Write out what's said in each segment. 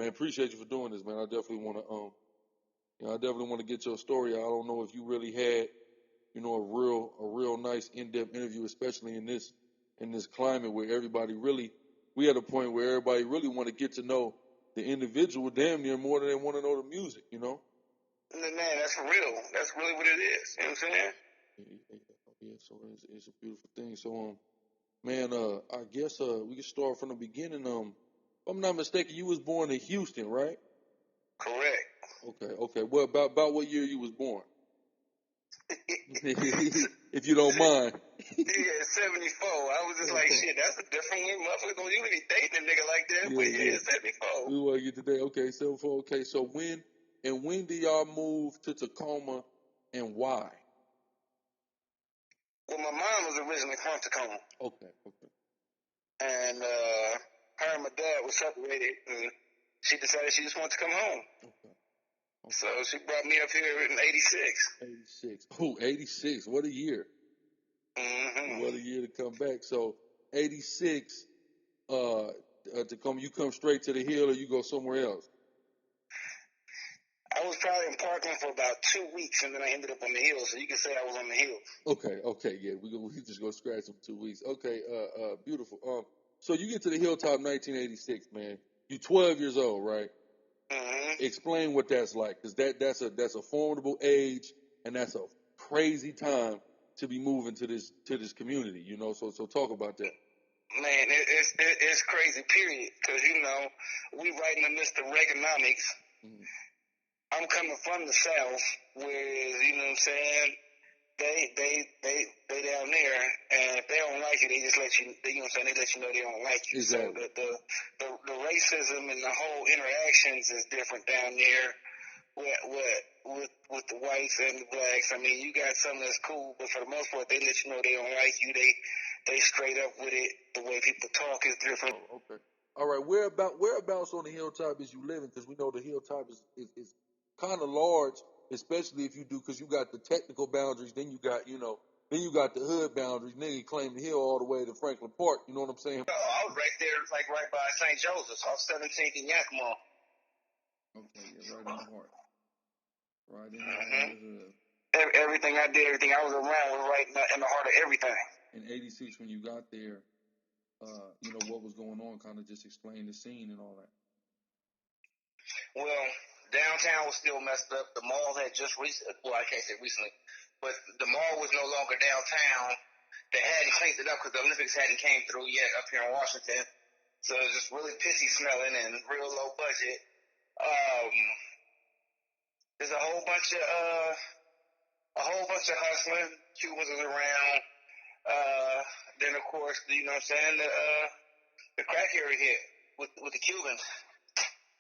man. Appreciate you for doing this, man. I definitely want to get your story out. I don't know if you really had, you know, a real nice in-depth interview, especially in this climate where everybody really, we at a point where everybody really want to get to know the individual damn near more than they want to know the music, you know? Man, that's real. That's really what it is. You know what I'm saying? Yeah, so it's a beautiful thing. So, man, I guess we can start from the beginning. If I'm not mistaken, you was born in Houston, right? Correct. Okay. What about what year you was born? If you don't mind. Yeah, 74. I was just like, shit, that's a different one. Motherfuckers don't usually date a nigga like that, but yeah, 74. We want to get today. Okay, 74. Okay, so when did y'all move to Tacoma and why? Well, my mom was originally from Tacoma. Okay. And her and my dad were separated, and she decided she just wanted to come home. Okay. So she brought me up here in 86. 86. Oh, 86. What a year. Mm-hmm. What a year to come back. So 86, Tacoma, you come straight to the Hill or you go somewhere else? I was probably in Parkland for about 2 weeks, and then I ended up on the Hill, so you can say I was on the Hill. Okay, yeah, we just go scratch them 2 weeks. Okay, beautiful. So you get to the Hilltop 1986, man. You 12 years old, right? Mm-hmm. Explain what that's like, because that's a formidable age, and that's a crazy time to be moving to this community, you know. So talk about that. Man, it's crazy, period. Because you know, we right in the midst of Reaganomics. Mm-hmm. I'm coming from the South, whereas you know what I'm saying. They down there, and if they don't like you, they just let you. You know what I'm saying? They let you know they don't like you. Exactly. So the racism and the whole interactions is different down there. With the whites and the blacks, I mean, you got some that's cool, but for the most part, they let you know they don't like you. They straight up with it. The way people talk is different. Oh, okay. All right. Whereabouts on the Hilltop is you living? Because we know the Hilltop is kind of large, especially if you do, because you got the technical boundaries, then you got the hood boundaries. Nigga claim the hill all the way to Franklin Park. You know what I'm saying? Oh, I was right there, like right by St. Joseph's, off 17th and Yakima. Okay, yeah, right in the heart. Right in the heart of the hood. Everything I did, everything I was around was right in the heart of everything. In 86, when you got there, you know, what was going on? Kind of just explain the scene and all that. Well, downtown was still messed up. The mall had just I can't say recently, but the mall was no longer downtown. They hadn't cleaned it up because the Olympics hadn't came through yet up here in Washington. So it was just really pissy smelling and real low budget. There's a whole bunch of hustling. Cubans was around. Then of course, you know what I'm saying, the crack area hit with the Cubans.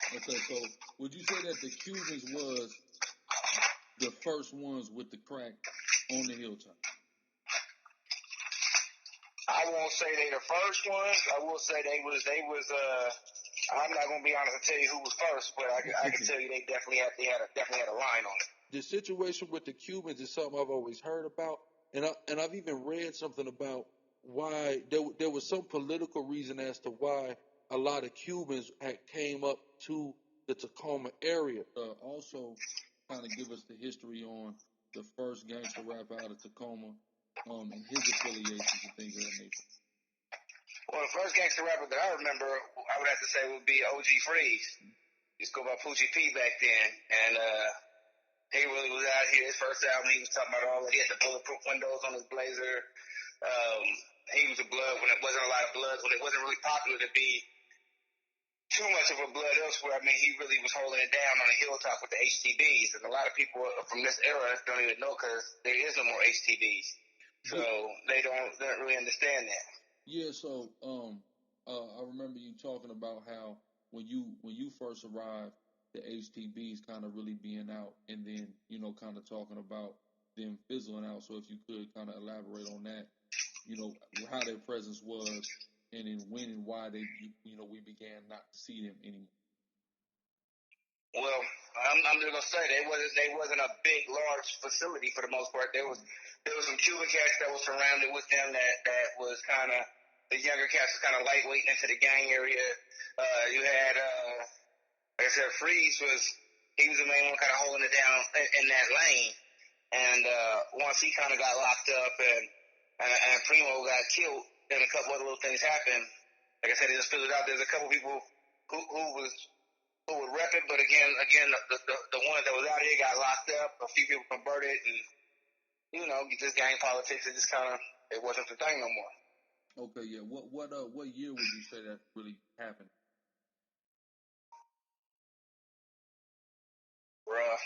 Okay, so would you say that the Cubans was the first ones with the crack on the Hilltop? I won't say they the first ones. I will say they was I'm not gonna be honest and tell you who was first, but I can tell you they definitely had a line on it. The situation with the Cubans is something I've always heard about, and I've even read something about why there was some political reason as to why a lot of Cubans came up to the Tacoma area. Also, kind of give us the history on the first gangster rapper out of Tacoma, and his affiliations and things of that nature. Well, the first gangster rapper that I remember, I would have to say would be OG Freeze. He used to go by Poochie P back then, and he really was out here. His first album, he was talking about all that. He had the bulletproof windows on his Blazer. He was a blood when it wasn't a lot of bloods, when it wasn't really popular to be too much of a blood elsewhere. I mean, he really was holding it down on the Hilltop with the HTBs, and a lot of people from this era don't even know because there is no more HTBs, so they don't really understand that. Yeah, so I remember you talking about how when you first arrived, the HTBs kind of really being out, and then you know kind of talking about them fizzling out. So if you could kind of elaborate on that, you know how their presence was, and then when and why we began not to see them anymore. Well, I'm just gonna say they wasn't a big, large facility for the most part. There was some Cuban cats that was surrounded with them that was kind of the younger cats was kind of lightweight into the gang area. You had like I said, Freeze he was the main one kind of holding it down in that lane. And once he kind of got locked up and Primo got killed and a couple other little things happened, like I said, it just fizzled out. There's a couple people who would rep it, but again, the one that was out here got locked up. A few people converted, and just gang politics. It just kind of it wasn't the thing no more. Okay, yeah. What year would you say that really happened? Bruh,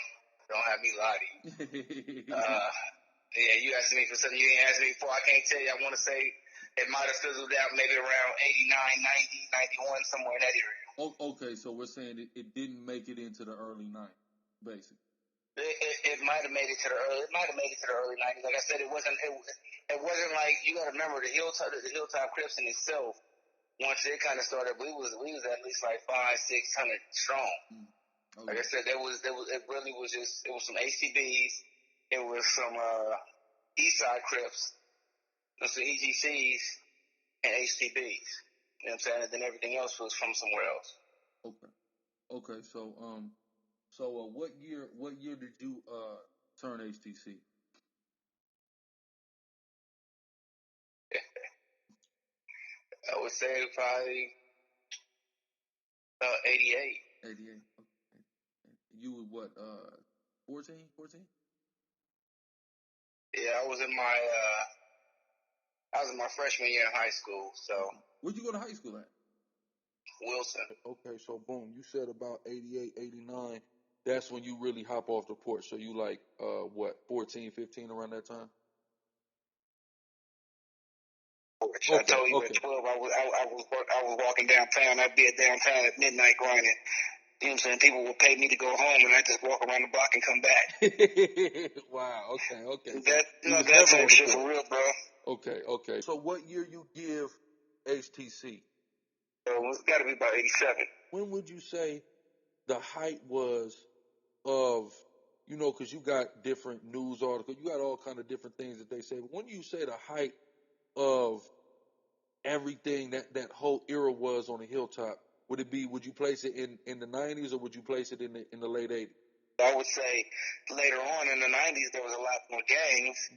don't have me lie to you. Yeah, you asked me for something you didn't ask me before. I can't tell you. I want to say it might have fizzled out maybe around 89, 90, 91, somewhere in that area. Okay, so we're saying it didn't make it into the early 90s, basically. It might have made it to the early 90s. Like I said, it wasn't like, you got to remember the Hilltop Crips in itself. Once it kind of started, we was at least like 500-600 strong. Okay. Like I said, it really was just, it was some ACBs, it was some Eastside Crips, some EGCs, and HTBs. You know what I'm saying? And then everything else was from somewhere else. Okay. So what year did you turn HTC? I would say probably 88. 88. Okay. You were what? 14? Yeah, I was in my freshman year in high school. So. Where'd you go to high school at? Wilson. Okay, so boom, you said about 88, 89. That's when you really hop off the porch. So you like, 14, 15 around that time? Okay, I told you at 12, I was walking downtown. I'd be at downtown at midnight grinding. You know what I'm saying? People would pay me to go home, and I just walk around the block and come back. Wow. Okay. That type shit for real, bro. Okay. So what year you give HTC? It's got to be about 87. When would you say the height was of, because you got different news articles, you got all kind of different things that they say. But when you say the height of everything that whole era was on the Hilltop, would you place it in the 90s or would you place it in the late 80s? I would say later on in the 90s there was a lot more gangs.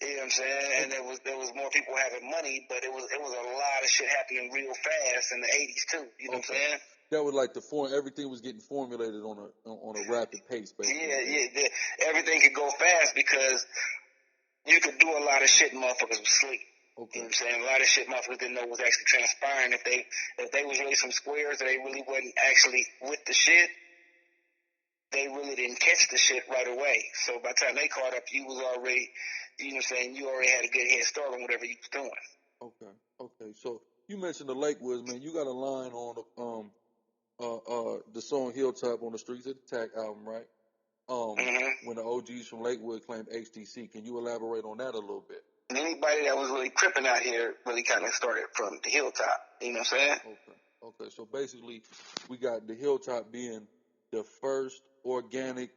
You know what I'm saying? And there was more people having money, but it was a lot of shit happening real fast in the 80s too. You know what I'm saying? That was like everything was getting formulated on a rapid pace, basically. Yeah. Everything could go fast because you could do a lot of shit motherfuckers was asleep. Okay. You know what I'm saying? A lot of shit motherfuckers didn't know was actually transpiring. If they was really some squares or they really wasn't actually with the shit, they really didn't catch the shit right away. So by the time they caught up, you was already, you know what I'm saying, you already had a good head start on whatever you was doing. Okay. So you mentioned the Lakewoods, man. You got a line on the song Hilltop on the Streets of the Tack album, right? When the OGs from Lakewood claimed HTC. Can you elaborate on that a little bit? Anybody that was really cripping out here really kind of started from the Hilltop. You know what I'm saying? Okay. So basically, we got the Hilltop being the first organic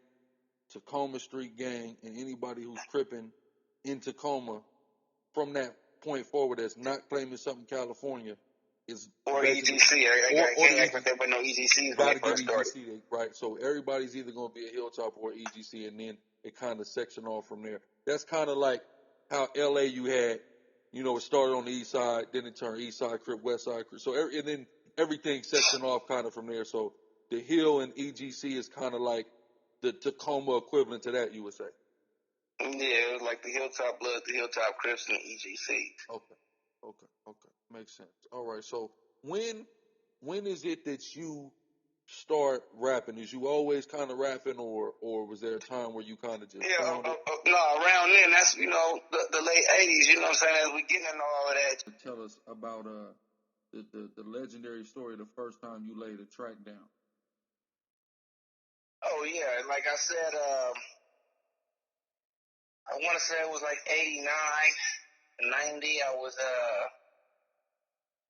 Tacoma street gang, and anybody who's cripping in Tacoma from that point forward that's not claiming something California is or EGC. I can't act like there were no EGCs when they first started. Right. So everybody's either going to be a Hilltop or EGC, and then it kind of section off from there. That's kind of like how LA you had, it started on the east side, then it turned east side Crip, west side Crip. So and then everything sectioned off kind of from there. So the Hill and EGC is kind of like the Tacoma equivalent to that, you would say. Yeah, it was like the Hilltop Blood, the Hilltop Crips, and the EGC. Okay. Makes sense. All right. So when is it that you start rapping? Is you always kind of rapping, or was there a time where you kind of just found it? No, around then, that's, the late 80s, you know what I'm saying, as we getting into all of that. Tell us about the legendary story the first time you laid a track down. Oh, yeah, like I said, I want to say it was like 89, 90,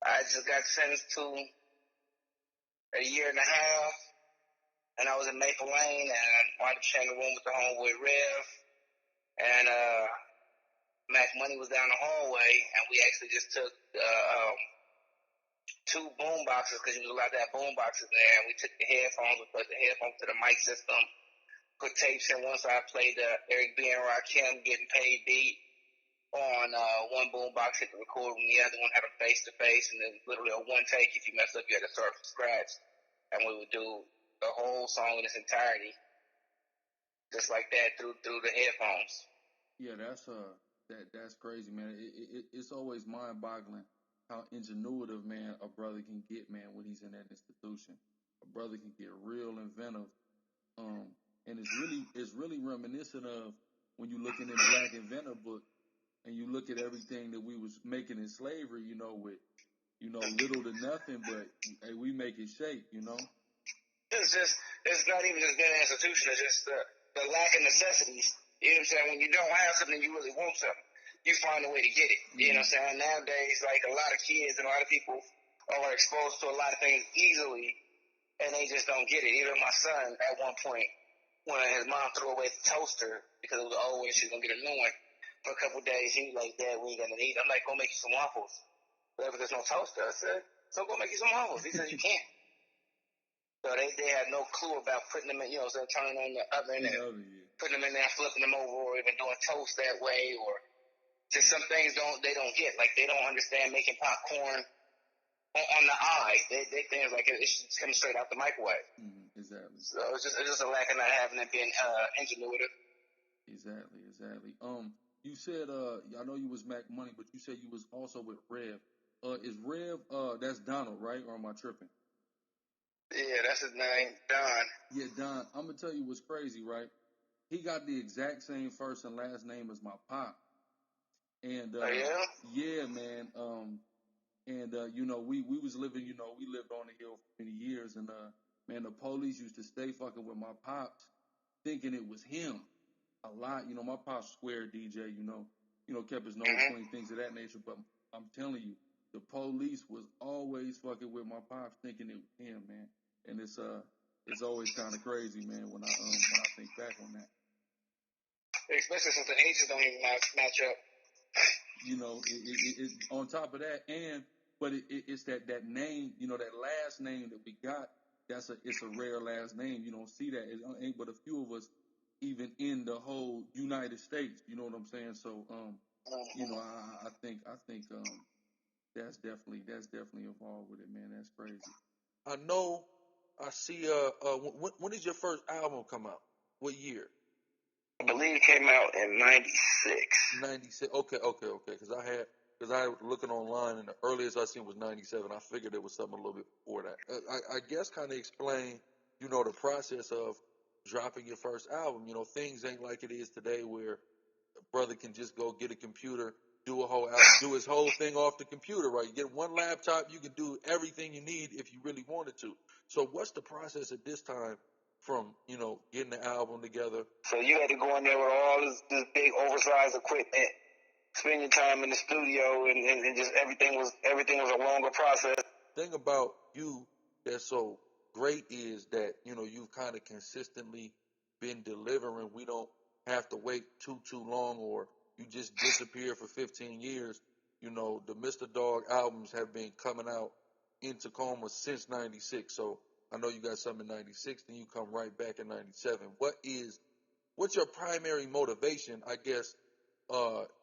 I just got sentenced to a year and a half, and I was in Maple Lane, and I wanted to share the room with the homeboy Rev, and Mac Money was down the hallway, and we actually just took 2 boom boxes because you was allowed to have boom boxes there. And we took the headphones, we put the headphones to the mic system, put tapes in. One side played the Eric B. and Rakim Getting Paid beat on one boom box, hit the record, and the other one had a face to face, and then literally a one take. If you messed up, you had to start from scratch. And we would do the whole song in its entirety, just like that through the headphones. Yeah, that's crazy, man. It's always mind boggling how ingenuitive, man, a brother can get, man, when he's in that institution. A brother can get real inventive. And it's really reminiscent of when you looking in Black Inventor book and you look at everything that we was making in slavery, with, little to nothing, but hey, we make it shake, It's not even just being an institution, it's just the lack of necessities. You know what I'm saying? When you don't have something, you really want something. You find a way to get it. Mm-hmm. You know what I'm saying? Nowadays, like, a lot of kids and a lot of people are exposed to a lot of things easily, and they just don't get it. Even my son, at one point, when his mom threw away the toaster because it was old and she was going to get a new one, for a couple of days, he was like, Dad, we ain't going to eat. I'm like, go make you some waffles. But there's no toaster. I said, so go make you some waffles. He said, you can't. So they had no clue about putting them in, so turning on the oven and putting them in there, flipping them over, or even doing toast that way, or just some things they don't get. Like, they don't understand making popcorn on the eye. They think like it's coming straight out the microwave. Mm-hmm, exactly. So it's just a lack of not having it being ingenuitive. Exactly. You said I know you was Mac Money, but you said you was also with Rev. Is Rev that's Donald, right? Or am I tripping? Yeah, that's his name, Don. Yeah, Don. I'm gonna tell you what's crazy, right? He got the exact same first and last name as my pop. And oh, yeah? Yeah, man. We was living, we lived on the hill for many years, and man, the police used to stay fucking with my pops, thinking it was him a lot. My pops square DJ, kept his nose clean, things of that nature. But I'm telling you, the police was always fucking with my pops, thinking it was him, man. And it's always kind of crazy, man, when I think back on that. Especially since the ages don't even match up. It on top of that, but it's that name, that last name that we got. It's a rare last name. You don't see that. It ain't but a few of us, even in the whole United States. You know what I'm saying? So, I think that's definitely involved with it, man. That's crazy. I know. I see. When did your first album come out? What year? I believe it came out in 96. 96. Okay. Because I was looking online, and the earliest I seen was 97. I figured it was something a little bit before that. I guess kind of explain, the process of dropping your first album. Things ain't like it is today, where a brother can just go get a computer, do a whole album, do his whole thing off the computer, right? You get one laptop, you can do everything you need if you really wanted to. So what's the process at this time from, getting the album together? So you had to go in there with all this big oversized equipment, spend your time in the studio, and just everything was a longer process. The thing about you that's so great is that, you've kind of consistently been delivering. We don't have to wait too long, or you just disappear for 15 years. The Mr. Dog albums have been coming out in Tacoma since 96. So I know you got some in 96, then you come right back in 97. What's your primary motivation, I guess,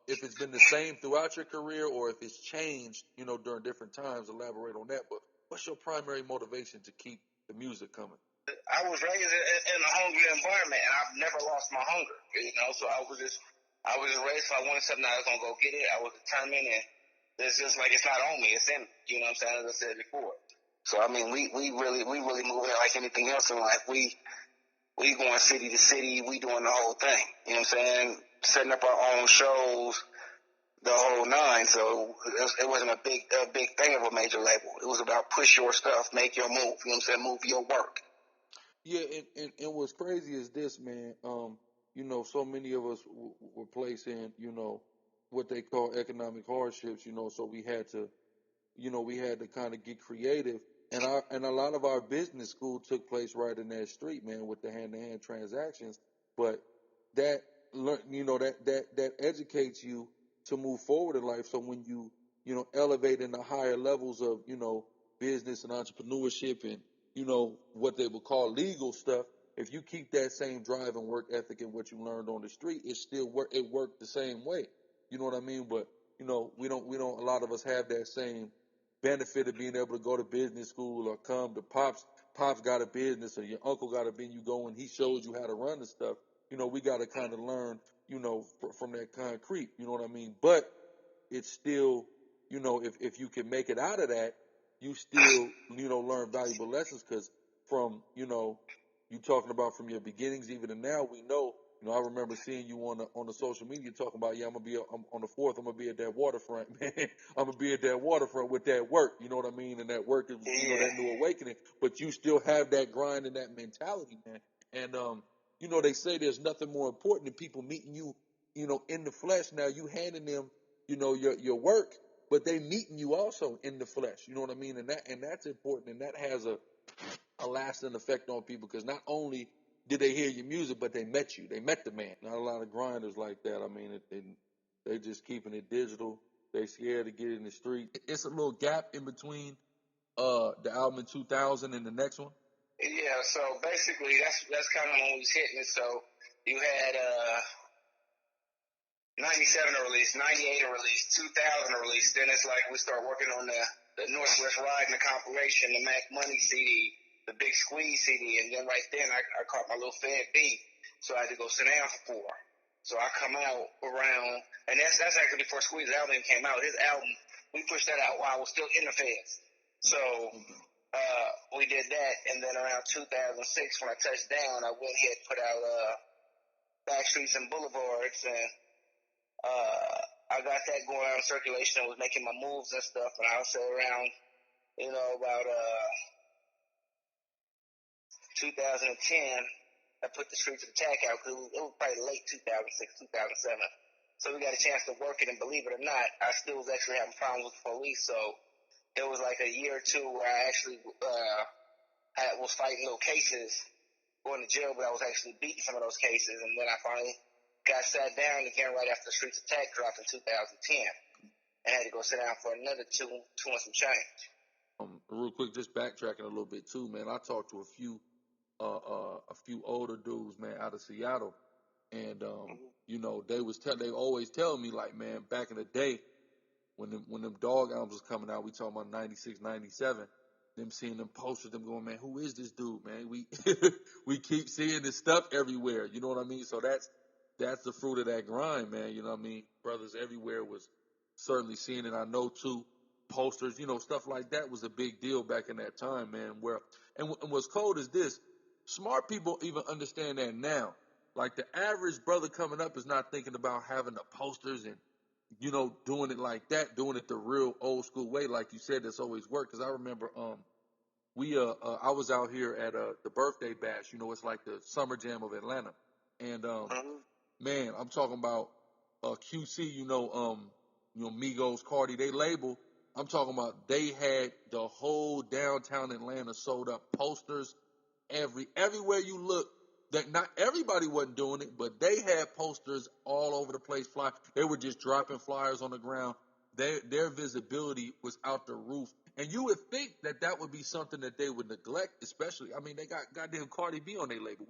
if it's been the same throughout your career or if it's changed, during different times? Elaborate on that. But what's your primary motivation to keep the music coming? I was raised in a hungry environment, and I've never lost my hunger, so I was just raised, so I wanted something, I was going to go get it. I was determined, and it's just like, it's not on me, it's in me, you know what I'm saying, as I said before. So, I mean, we really move here like anything else in life. We going city to city, we doing the whole thing, you know what I'm saying, setting up our own shows, the whole nine. So it wasn't a big thing of a major label. It was about push your stuff, make your move, you know what I'm saying, move your work. Yeah, and what's crazy is this, man. So many of us were placed in, what they call economic hardships. So we had to kind of get creative, and a lot of our business school took place right in that street, man, with the hand-to-hand transactions. But that that educates you to move forward in life. So when you elevate into higher levels of business and entrepreneurship and, you know, what they would call legal stuff, if you keep that same drive and work ethic and what you learned on the street, it worked the same way. You know what I mean? But, you know, a lot of us have that same benefit of being able to go to business school or come to Pops got a business or your uncle got a business, you go and he shows you how to run the stuff. You know, we got to kind of learn, you know, from that concrete, you know what I mean? But it's still, you know, if you can make it out of that, you still, you know, learn valuable lessons because from, you know, you talking about from your beginnings even to now, we know, you know, I remember seeing you on the social media talking about, yeah, I'm on the 4th, I'm going to be at that waterfront, man. I'm going to be at that waterfront with that work, you know what I mean? And that work is, you know, that new awakening, but you still have that grind and that mentality, man. And, you know, they say there's nothing more important than people meeting you, you know, in the flesh. Now you handing them, you know, your work, but they meeting you also in the flesh. You know what I mean? And that's important, and that has a lasting effect on people because not only did they hear your music, but they met you. They met the man. Not a lot of grinders like that. I mean, they just keeping it digital. They scared to get in the street. It's a little gap in between the album in 2000 and the next one. Yeah, so basically that's kind of when we was hitting it. So you had 97 a release, 98 a release, 2000 a release. Then it's like we start working on the Northwest Ride and the compilation, the Mac Money CD, the Big Squeeze CD, and then right then I caught my little Fed beat, so I had to go sit down for 4. So I come out around, and that's actually before Squeeze's album came out. His album, we pushed that out while I was still in the Feds. So we did that, and then around 2006 when I touched down, I went ahead and put out Backstreets and Boulevards, and I got that going on circulation and was making my moves and stuff. And I would say around, you know, about 2010, I put the Streets of Attack out because it was probably late 2006, 2007. So we got a chance to work it, and believe it or not, I still was actually having problems with the police. So it was like a year or two where I actually was fighting little cases, going to jail, but I was actually beating some of those cases. And then I finally got sat down again right after the Streets Attack dropped in 2010. And had to go sit down for another two and some change. Real quick, just backtracking a little bit too, man. I talked to a few older dudes, man, out of Seattle, and you know, they always tell me like, man, back in the day when them Dog albums was coming out, we talking about 96, 97, them seeing them posters, them going, man, who is this dude, man? We we keep seeing this stuff everywhere, you know what I mean? So that's the fruit of that grind, man. You know what I mean? Brothers everywhere was certainly seeing it. I know too, posters, you know, stuff like that was a big deal back in that time, man. And what's cold is this: smart people even understand that now. Like the average brother coming up is not thinking about having the posters and, you know, doing it like that, doing it the real old school way, like you said, that's always worked. Because I remember, I was out here at the birthday bash. You know, it's like the summer jam of Atlanta, and man, I'm talking about QC. You know, Migos, Cardi, they label. I'm talking about they had the whole downtown Atlanta sold up posters, everywhere you look. That not everybody wasn't doing it, but they had posters all over the place. They were just dropping flyers on the ground. Their visibility was out the roof, and you would think that would be something that they would neglect. Especially, I mean, they got goddamn Cardi B on their label.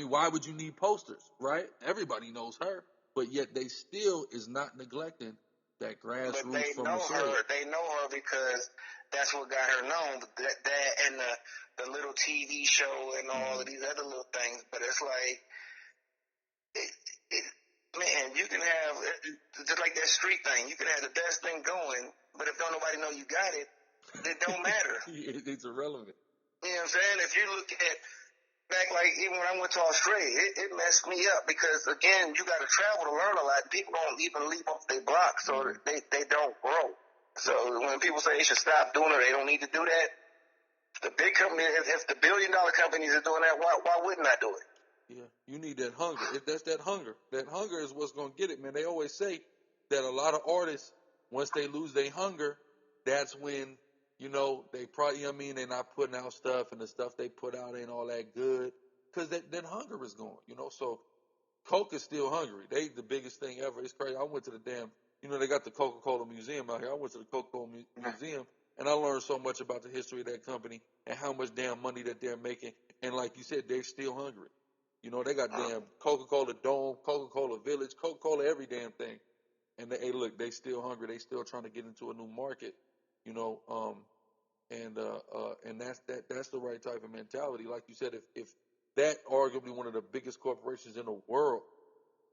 Why would you need posters, right? Everybody knows her, but yet they still is not neglecting that grassroots But they from know the soil. her. They know her because that's what got her known. That and the little TV show and all of these other little things. But it's like, man, you can have just like that street thing. You can have the best thing going, but if don't nobody know you got it, it don't matter. It's irrelevant. You know what I'm saying? If you look at back, like even when I went to Australia, it messed me up because again, you got to travel to learn a lot. People don't even leave off their block, so they don't grow. So when people say they should stop doing it, they don't need to do that. The big company, if the $1 billion companies are doing that, why wouldn't I do it? Yeah, you need that hunger. That's that hunger. That hunger is what's gonna get it, man. They always say that a lot of artists, once they lose their hunger, that's when, you know, they probably, you know what I mean, they're not putting out stuff, and the stuff they put out ain't all that good, because that hunger is gone, you know. So Coke is still hungry. They the biggest thing ever. It's crazy. I went to the damn, you know, they got the Coca-Cola Museum out here. I went to the Coca-Cola Museum. and I learned so much about the history of that company and how much damn money that they're making. And like you said, they're still hungry. You know, they got damn Coca-Cola Dome, Coca-Cola Village, Coca-Cola every damn thing. And hey, look, they still hungry. They still trying to get into a new market. You know, and that's the right type of mentality. Like you said, if that arguably one of the biggest corporations in the world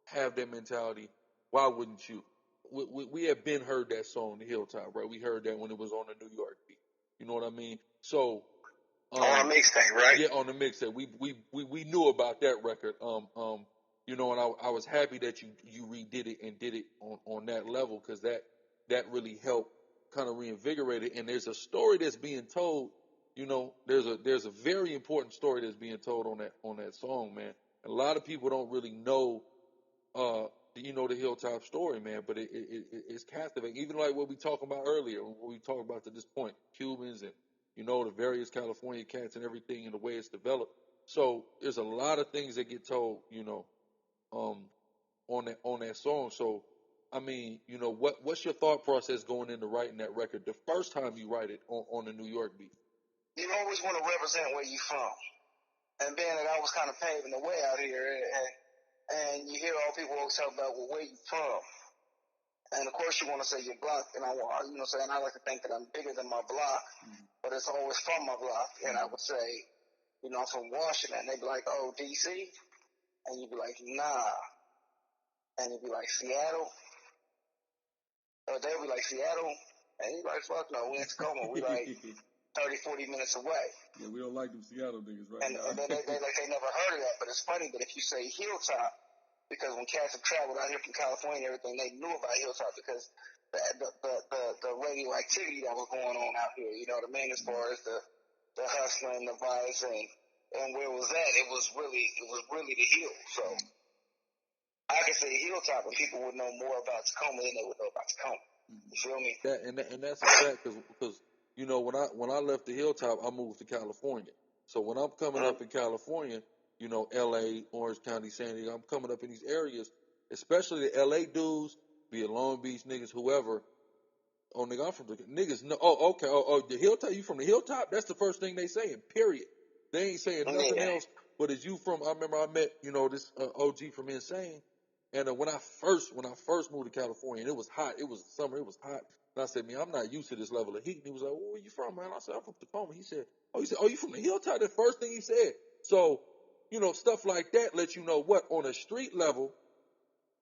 have that mentality, why wouldn't you? We have been heard that song, the Hilltop, right? We heard that when it was on the New York beat. You know what I mean? So on a mixtape, right? yeah, on the mixtape, we knew about that record. You know, and I was happy that you redid it and did it on that level, because that really helped kind of reinvigorate it. And there's a story that's being told. You know, there's a very important story that's being told on that song, man. And a lot of people don't really know the Hilltop story, man, but it's captivating. Even like what we talked about earlier, what we talked about to this point, Cubans and, the various California cats and everything and the way it's developed. So there's a lot of things that get told, on that song. So, I mean, what's your thought process going into writing that record the first time you write it on the New York beat? You always want to represent where you from. And being that I was kind of paving the way out here, and you hear all people always talk about, well, where you from? And of course you want to say your block, and I like to think that I'm bigger than my block, but it's always from my block. And I would say, I'm from Washington. They'd be like, oh, DC? And you'd be like, nah. And you'd be like, Seattle? Or they'd be like, Seattle? And you'd be like, fuck no, we in Tacoma. We like 30, 40 minutes away. Yeah, we don't like them Seattle niggas right and, now. And then they never heard of that. But it's funny that if you say Hilltop, because when cats have traveled out here from California and everything, they knew about Hilltop because the radioactivity that was going on out here, you know what I mean, as far as the hustling, the vice, and where was that? It was really the hill. So I could say Hilltop and people would know more about Tacoma than they would know about Tacoma. You feel me? And that's a fact, because when I left the Hilltop, I moved to California. So when I'm coming up in California, L.A., Orange County, San Diego, I'm coming up in these areas, especially the L.A. dudes, be it Long Beach niggas, whoever. Oh, nigga, I'm from the niggas. No, oh, okay. Oh, the Hilltop. You from the Hilltop? That's the first thing they saying. Period. They ain't saying nothing else. But as you from, I remember I met this OG from Insane, and when I first moved to California, and it was hot. It was summer. It was hot. And I said, man, I'm not used to this level of heat. And he was like, well, where you from, man? I said, I'm from Tacoma. He said, oh, you from the Hilltop? The first thing he said. So, stuff like that lets you know what on a street level,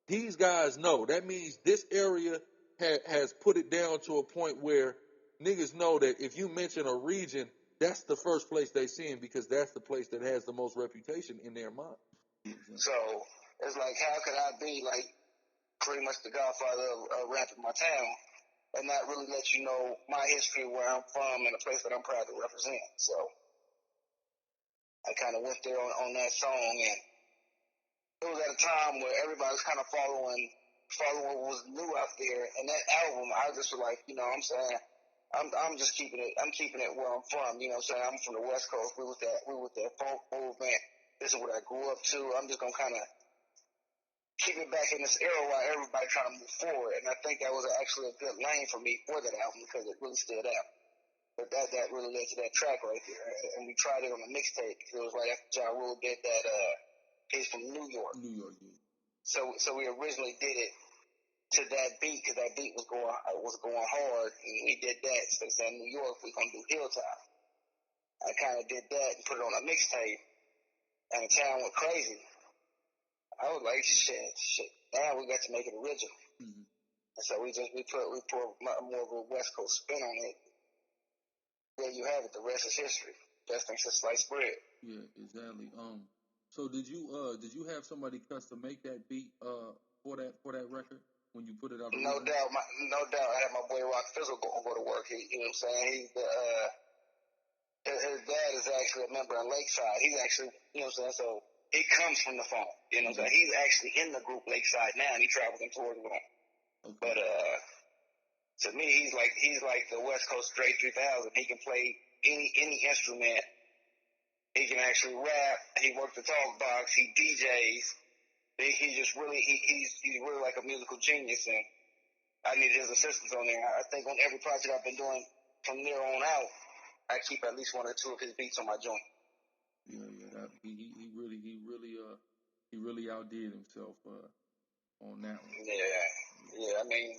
these guys know. That means this area has put it down to a point where niggas know that if you mention a region, that's the first place they see him, because that's the place that has the most reputation in their mind. So it's like, how could I be like pretty much the godfather of rap in my town and not really let you know my history, where I'm from, and a place that I'm proud to represent? So I kind of went there on that song, and it was at a time where everybody was kind of following what was new out there. And that album, I just was like, I'm saying, I'm just keeping it where I'm from. You know what I'm saying? I'm from the West Coast. We was that folk movement. This is what I grew up to. I'm just gonna kind of keep it back in this era while everybody trying to move forward. And I think that was actually a good lane for me for that album, because it really stood out. But that really led to that track right there. And we tried it on the mixtape, because it was right after Ja Rule did that, he's from New York. Yeah. So we originally did it to that beat, because that beat was going hard, and we did that. So instead of New York, we're gonna do Hilltop. I kind of did that and put it on a mixtape, and the town went crazy. I was like, shit. Now we got to make it original. Mm-hmm. And so we put more of a West Coast spin on it. There you have it. The rest is history. Best thing since sliced bread. Yeah, exactly. So did you have somebody custom make that beat for that record when you put it out? No doubt. I had my boy Rock Fizzle go to work. You know what I'm saying? He's his dad is actually a member of Lakeside. He's actually, you know what I'm saying? So he comes from the phone. You know what I'm saying? He's actually in the group Lakeside now, and he travels and tours with them. Okay. But to me, he's like the West Coast Straight 3000. He can play any instrument. He can actually rap. He worked the talk box. He DJs. He just really he's really like a musical genius, and I needed his assistance on there. I think on every project I've been doing from there on out, I keep at least one or two of his beats on my joint. Yeah. He really outdid himself on that one. Yeah. I mean,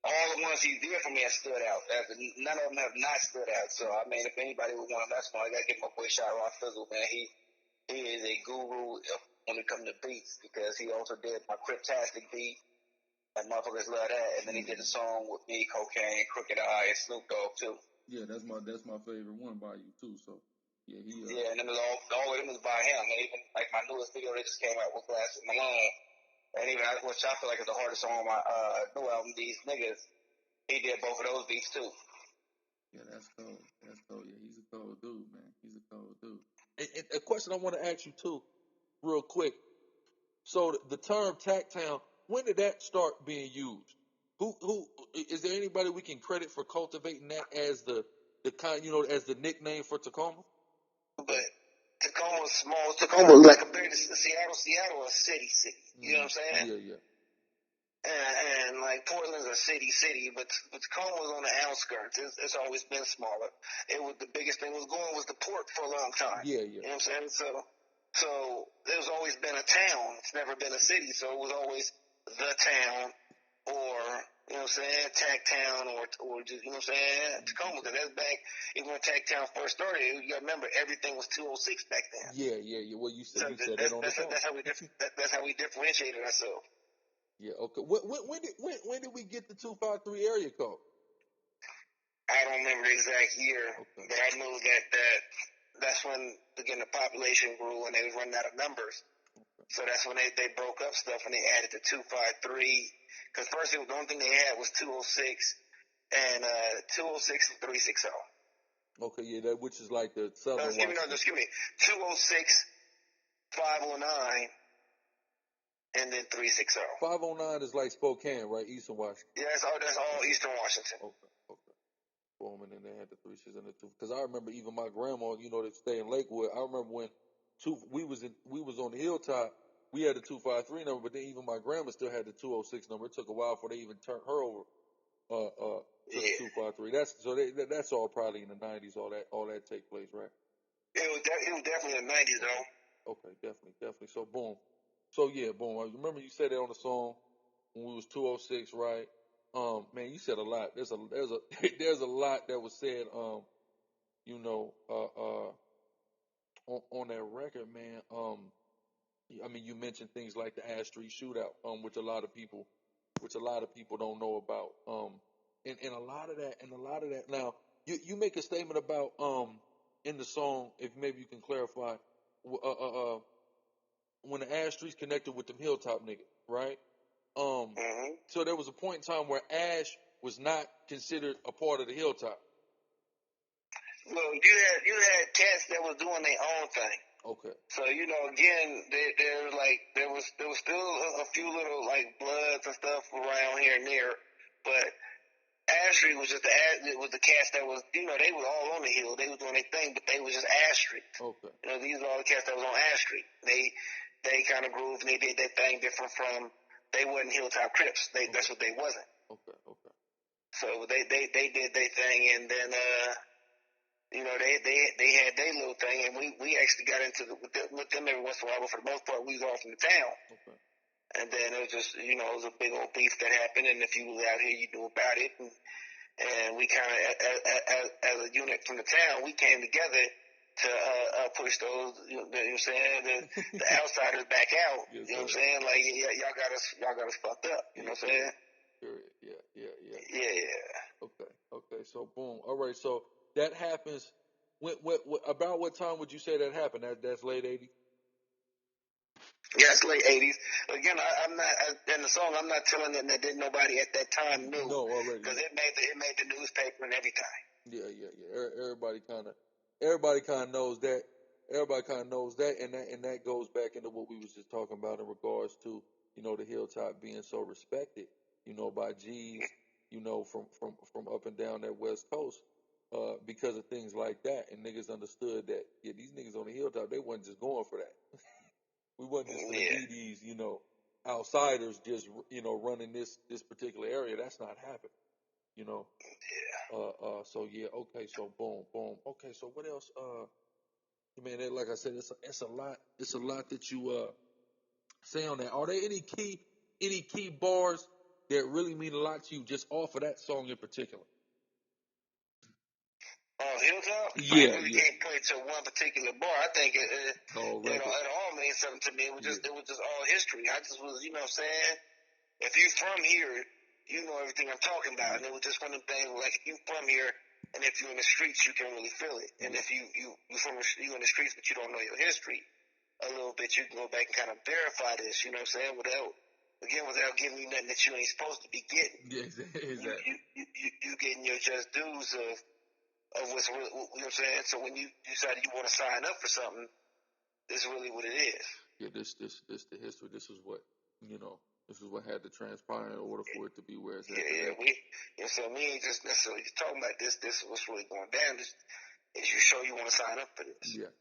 all the ones he did for me have stood out. None of them have not stood out. So I mean, if anybody would want to mess with him, I gotta give my boy Shot Rock Fizzle, man. He is a guru when it comes to beats, because he also did my Cryptastic beat. That motherfuckers love that. And then he did a song with me, Cocaine, Crooked Eye, and Snoop Dogg too. Yeah, that's my favorite one by you too. So yeah, yeah, and them is all of them is by him. And even like my newest video they just came out with Glass Malone, and even which I feel like is the hardest song on my new album, These Niggas. He did both of those beats too. Yeah, that's cold. That's cold. Yeah, he's a cold dude, man. He's a cold dude. And a question I want to ask you too, real quick. So the term Tacktown, when did that start being used? Who is there anybody we can credit for cultivating that as the kind, as the nickname for Tacoma? But Tacoma's small. Tacoma, like compared to Seattle is a city. You know what I'm saying? Yeah. And like Portland's a city, but Tacoma's on the outskirts. It's always been smaller. The biggest thing was the port for a long time. Yeah. You know what I'm saying? So there's always been a town. It's never been a city. So it was always the town, or you know what I'm saying, Tacktown, or just, you know what I'm saying, Tacoma. Because that's back even when Tacktown first started. You got to remember everything was 206 back then. Yeah. Well, you said that on the song. That's how we differentiated ourselves. Yeah. Okay. When did we get the 253 area code? I don't remember the exact year, but I know that's when again the population grew and they was running out of numbers. So that's when they broke up stuff and they added the 253. Because first the only thing they had was 206 and 206 and 360. Okay, yeah, that which is like the southern. Excuse me. 206, 509, and then 360. 509 is like Spokane, right? Eastern Washington. Yeah, that's all Eastern Washington. Okay. Boom, and then they had the 3 6 and the 2. Because I remember even my grandma, they stay in Lakewood. I remember when we was on the Hilltop, we had the 253 number, but then even my grandma still had the 206 number. It took a while before they even turned her over to the 253. That's all probably in the 90s. All that take place, right? It was definitely in the 90s though. Okay, definitely. So boom. So yeah, boom. I remember you said that on the song when we was 206, right? Man, you said a lot. There's a there's a lot that was said. On that record, man. I mean, you mentioned things like the Ash Street Shootout, which a lot of people don't know about. And a lot of that. Now, you make a statement about in the song, if maybe you can clarify, when the Ash Streets connected with them Hilltop niggas, right? So there was a point in time where Ash was not considered a part of the Hilltop. Well, you had cats that was doing their own thing. Okay. So again, there was still a few little like Bloods and stuff around here and there, but Ash Street was just the cats that was they was all on the hill. They was doing their thing, but they was just Ash Street. Okay. These are all the cats that was on Ash Street. They kind of grooved and they did their thing different from. They wasn't Hilltop Crips. That's what they wasn't. Okay. So they did their thing, and then they had their little thing, and we actually got into with them every once in a while. But for the most part, we was all from the town. Okay. And then it was just it was a big old beef that happened, and if you was out here, you knew about it. And we kind of as a unit from the town, we came together to push those, you know what I'm saying, the outsiders back out. Yes, you know what I'm saying? Like y'all got us fucked up. You know what I'm saying? Yeah. Okay. So boom. All right. So that happens. About what time would you say that happened? That's late 80s. Yeah, it's late 80s. Again, I'm not in the song. I'm not telling them that nobody at that time knew. No, already. Because it made the newspaper and everything. Yeah. Everybody kind of knows that. Everybody kind of knows that, and that goes back into what we was just talking about in regards to the Hilltop being so respected, by G's, from up and down that West Coast, because of things like that, and niggas understood that these niggas on the Hilltop, they wasn't just going for that. We wasn't just gonna be these outsiders just running this particular area. That's not happening. you know. Yeah. So yeah, okay, so boom, boom. Okay, so what else? Man, like I said, it's a lot. It's a lot that you say on that. Are there any key bars that really mean a lot to you just off of that song in particular? Hilltop? I Yeah, really yeah. can't point to one particular bar. I think it all means something to me. It was just all history. I just was, you know what I'm saying? If you from here, you know everything I'm talking about. And it was just one of them things like if you from here and if you're in the streets, you can really feel it. And if you in the streets but you don't know your history a little bit, you can go back and kind of verify this, you know what I'm saying? Without giving you nothing that you ain't supposed to be getting. Yeah, exactly. You getting your just dues of what's really, you know what I'm saying? So when you decide you want to sign up for something, this is really what it is. Yeah, this the history. This is what, you know, this is what had to transpire in order for it to be where it's at today. So we ain't just necessarily talking about this. This is what's really going down. This is you show you want to sign up for this. Yeah.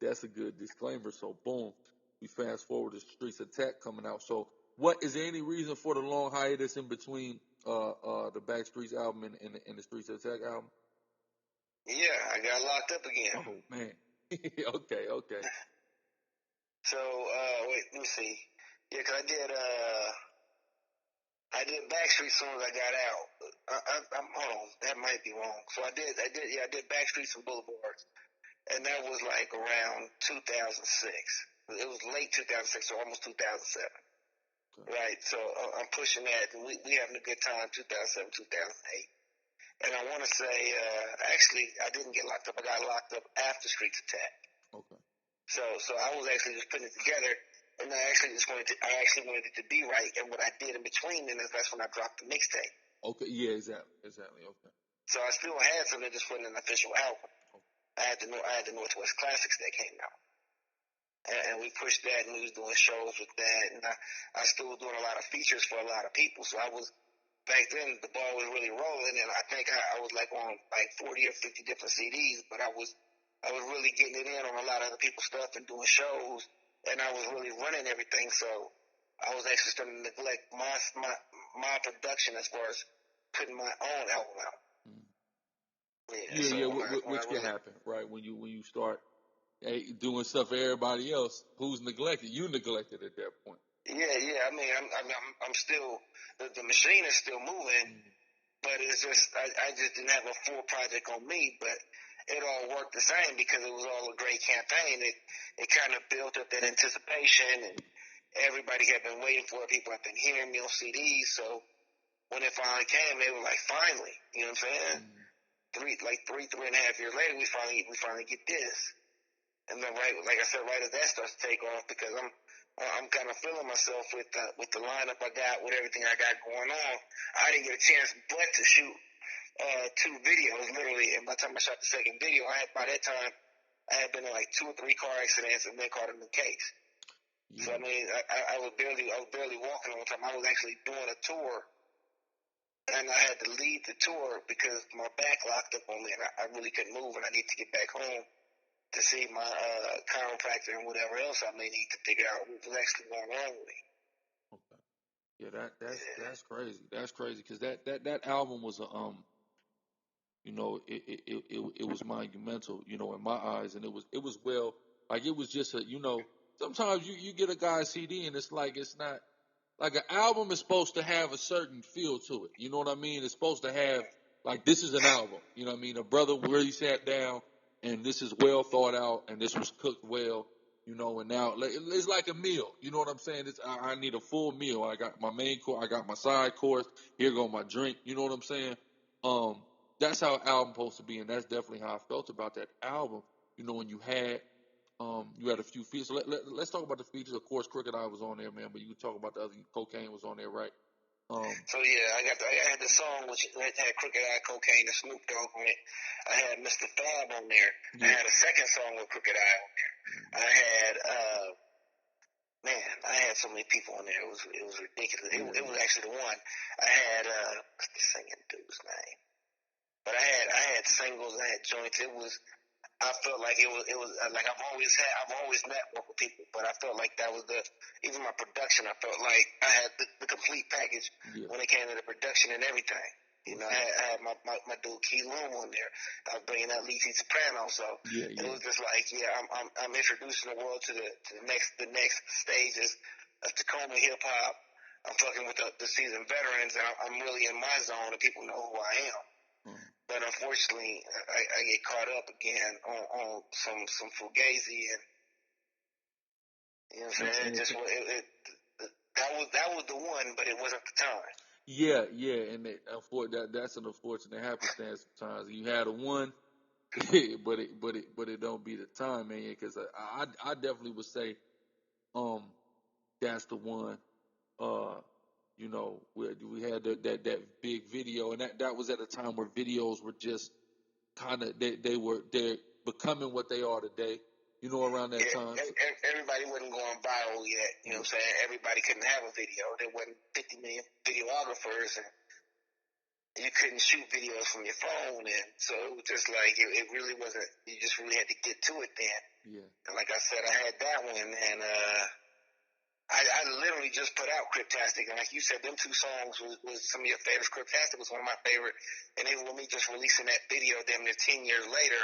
That's a good disclaimer. So boom, we fast forward to Streets Attack coming out. So what is there any reason for the long hiatus in between the Backstreets album and the Streets Attack album? Yeah, I got locked up again. Oh man. Okay. So wait, let me see. Yeah, 'cause I did Backstreet as soon as I got out. I'm hold on, that might be wrong. So I did Backstreets and Boulevards, and that was like around 2006. It was late 2006, so almost 2007. Okay. Right, so I'm pushing that, and we having a good time. 2007, 2008, and I want to say actually I didn't get locked up. I got locked up after Streets Attack. Okay. So I was actually just putting it together. And I actually wanted it to be right. And what I did in between then is that's when I dropped the mixtape. Okay, yeah, exactly. Okay. So I still had something just wasn't an official album. Okay. I had the Northwest Classics that came out. And we pushed that and we was doing shows with that. And I still was doing a lot of features for a lot of people. So I was, back then the ball was really rolling and I think I was like on like 40 or 50 different CDs, but I was really getting it in on a lot of other people's stuff and doing shows. And I was really running everything, so I was actually starting to neglect my production as far as putting my own album out. Which can happen, right? When you start doing stuff for everybody else, who's neglected? You neglected at that point. Yeah. I mean, I'm still the machine is still moving, but it's just I just didn't have a full project on me, but it all worked the same because it was all a great campaign. It kind of built up that anticipation, and everybody had been waiting for it. People had been hearing me on CDs, so when it finally came, they were like, finally, you know what I'm saying? 3.5 years later, we finally get this. And then like I said, right as that starts to take off, because I'm kind of feeling myself with the lineup I got, with everything I got going on. I didn't get a chance but to shoot 2 videos, literally. And by the time I shot the second video, by that time, I had been in like 2 or 3 car accidents and then caught in the case. Yeah. So I mean, I was barely walking all the time. I was actually doing a tour, and I had to leave the tour because my back locked up on me, and I really couldn't move, and I need to get back home to see my chiropractor and whatever else I may need to figure out what was actually going on with me. Okay. Yeah, that's crazy. That's crazy because that album was you know, it was monumental, you know, in my eyes, and it was well, like it was just a, you know, sometimes you get a guy's CD and it's not like an album is supposed to have a certain feel to it. You know what I mean? It's supposed to have like this is an album. You know what I mean? A brother really sat down and this is well thought out and this was cooked well. You know, and now it's like a meal. You know what I'm saying? I need a full meal. I got my main course. I got my side course. Here go my drink. You know what I'm saying? That's how an album supposed to be, and that's definitely how I felt about that album. You know, when you had a few features. So let's talk about the features. Of course, Crooked Eye was on there, man. But you can talk about the other. Cocaine was on there, right? So yeah, I had the song which had Crooked Eye, Cocaine, and Snoop Dogg on it. I had Mr. Fab on there. Yeah. I had a second song with Crooked Eye on there. I had I had so many people on there. It was ridiculous. It was actually the one. I had what's the singing dude's name? But I had singles. I had joints. It was I felt like it was like I've always networked with people, but I felt like that was even my production. I felt like I had the complete package when it came to the production and everything. You know, I had my dude Key Loom on there. I was bringing out Liti Soprano, so it was just like, I'm introducing the world to the next stages of Tacoma hip hop. I'm fucking with the seasoned veterans, and I'm really in my zone, and people know who I am. But unfortunately, I get caught up again on some fugazi, and you know what I'm saying. That was the one, but it wasn't the time. Yeah, and that's an unfortunate happenstance sometimes. You had a one, but it don't be the time, man. Because I definitely would say, that's the one. You know, we had that big video, and that was at a time where videos were just kind of they're becoming what they are today. You know, around that time. Everybody wasn't going viral yet. You know what I'm saying? Everybody couldn't have a video. There wasn't 50 million videographers, and you couldn't shoot videos from your phone, and so it was just like it really wasn't. You just really had to get to it then. Yeah. And like I said, I had that one, and I literally just put out Cryptastic, and like you said, them two songs was some of your favorites. Cryptastic was one of my favorite, and even with me just releasing that video, damn near 10 years later,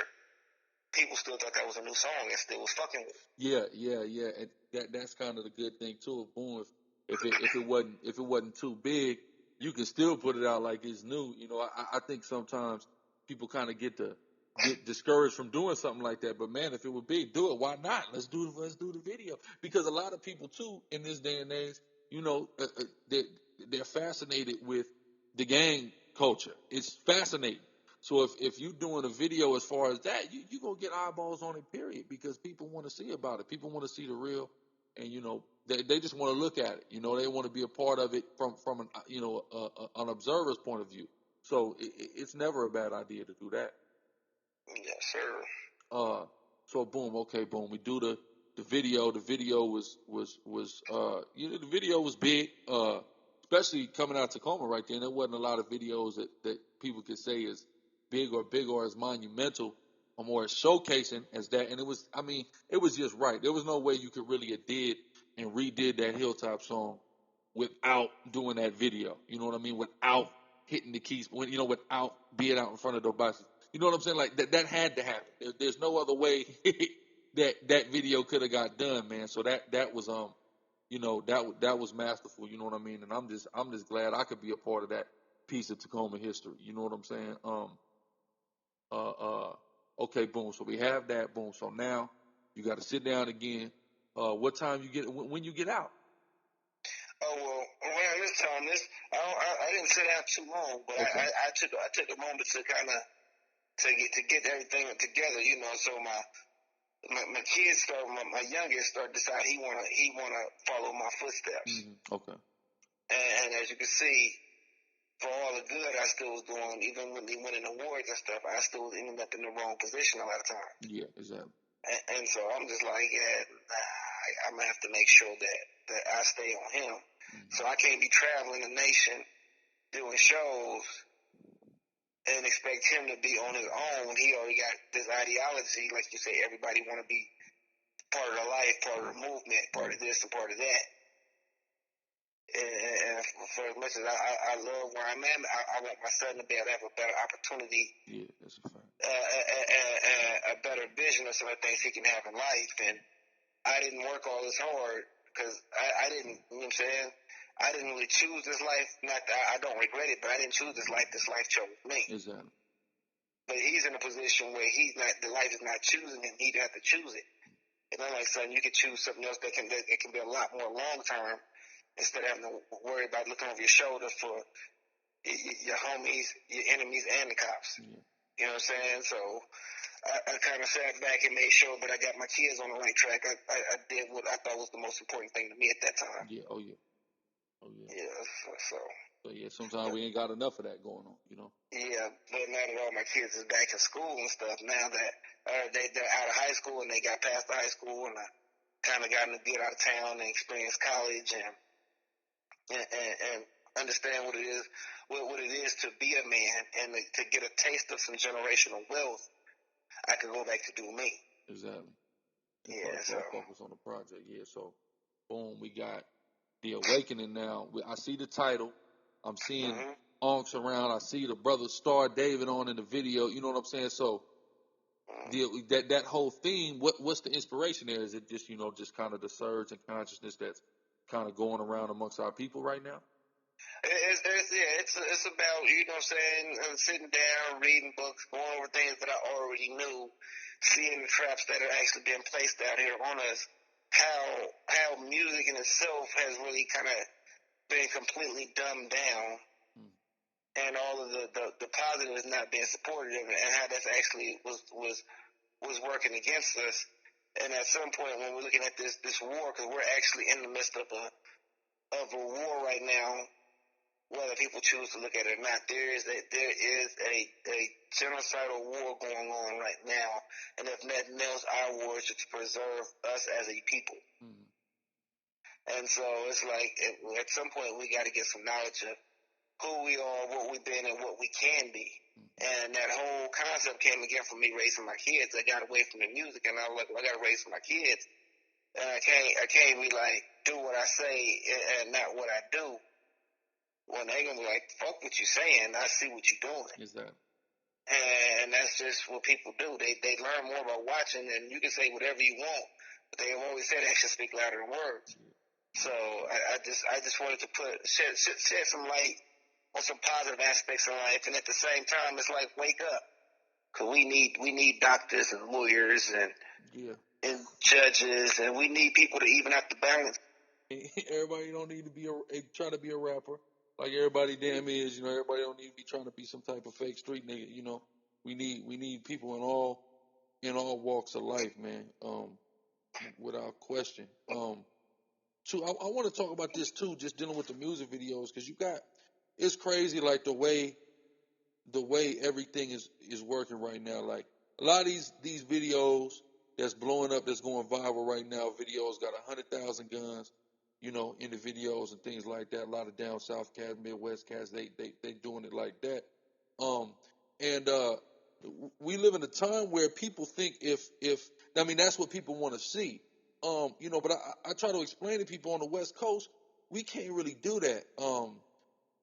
people still thought that was a new song and still was fucking with it. Yeah, and that's kind of the good thing too. Boom, if it wasn't too big, you can still put it out like it's new. You know, I think sometimes people kind of get discouraged from doing something like that. But man, if it were big, do it. Why not? Let's do the video, because a lot of people too in this day and age, you know, they're fascinated with the gang culture. It's fascinating. So if you're doing a video as far as that, you gonna get eyeballs on it, period, because people want to see about it. People want to see the real, and you know they just want to look at it. You know, they want to be a part of it from an an observer's point of view. So it's never a bad idea to do that. Yes, sir. So boom, okay, boom. We do the video. The video was the video was big. Especially coming out of Tacoma right there. And there wasn't a lot of videos that people could say is big or as monumental or more showcasing as that. And it was just right. There was no way you could really have did and redid that Hilltop song without doing that video. You know what I mean? Without hitting the keys, without being out in front of those boxes. You know what I'm saying? Like that had to happen. There's no other way that video could have got done, man. So that was that was masterful. You know what I mean? And I'm just glad I could be a part of that piece of Tacoma history. You know what I'm saying? Okay, boom. So we have that, boom. So now you got to sit down again. What time when you get out? Oh well, around this time, I didn't sit down too long, but okay. I took a moment to kind of to get everything together, you know. So my kids my youngest started decide he wanna follow my footsteps. Mm-hmm. Okay. And as you can see, for all the good I still was doing, even when they winning awards and stuff, I still was ending up in the wrong position a lot of times. Yeah, exactly. And so I'm just like, I'm gonna have to make sure that I stay on him. Mm-hmm. So I can't be traveling the nation doing shows and expect him to be on his own. He already got this ideology, like you say, everybody want to be part of the life, part of the movement, part of this and part of that. And for as much as I love where I'm at, I want my son to be able to have a better opportunity. Yeah, that's a fact. A better vision of some of the things he can have in life. And I didn't work all this hard because I didn't, you know what I'm saying? I didn't really choose this life. Not that I don't regret it, but I didn't choose this life. This life chose me. Exactly. But he's in a position where the life is not choosing him. He'd have to choose it. And I'm like, son, you could choose something else that can be a lot more long term instead of having to worry about looking over your shoulder for your homies, your enemies, and the cops. Yeah. You know what I'm saying? So I kind of sat back and made sure that I got my kids on the right track. I did what I thought was the most important thing to me at that time. Yeah. Oh yeah. Yeah. So yeah, sometimes we ain't got enough of that going on, you know. Yeah, but now that all my kids is back in school and stuff, now that they're out of high school and they got past the high school, and I kind of gotten to get out of town and experience college and understand what it is to be a man and to get a taste of some generational wealth. I could go back to do me. Exactly. Yeah, so Focus on the project. Yeah, so boom, we got The Awakening now. I see the title. I'm seeing Onks around. I see the brother Star David on in the video. You know what I'm saying? So that whole theme, what's the inspiration there? Is it just, you know, just kind of the surge in consciousness that's kind of going around amongst our people right now? It's about, you know what I'm saying, sitting down, reading books, going over things that I already knew, seeing the traps that are actually being placed out here on us, how music in itself has really kind of been completely dumbed down, and all of the positives not being supported of it, and how that's actually was working against us. And at some point when we're looking at this war, because we're actually in the midst of a war right now, whether people choose to look at it or not, there is a genocidal war going on right now, and if nothing else, our war is to preserve us as a people. And so it's like at some point we got to get some knowledge of who we are, what we've been, and what we can be. And that whole concept came again from me raising my kids. I got away from the music, and I was like, well, I got to raise my kids, and I can't be like do what I say and not what I do. Well, they gonna be like, fuck what you saying. I see what you're doing. Exactly. And that's just what people do. They learn more by watching, and you can say whatever you want, but they have always said actions speak louder than words. So I just wanted to shed some light on some positive aspects of life, and at the same time, it's like wake up, because we need doctors and lawyers and judges, and we need people to even out the balance. Everybody don't need to try to be a rapper like everybody damn is. You know, everybody don't need to be trying to be some type of fake street nigga. You know, we need people in all walks of life, man. Without question. Too, I want to talk about this too, just dealing with the music videos, because it's crazy like the way everything is working right now. Like a lot of these videos that's blowing up, that's going viral right now, videos got 100,000 guns, you know, in the videos and things like that. A lot of down south cats, Midwest cats, they doing it like that. We live in a time where people think if I mean that's what people want to see. You know, but I try to explain to people on the West Coast, we can't really do that.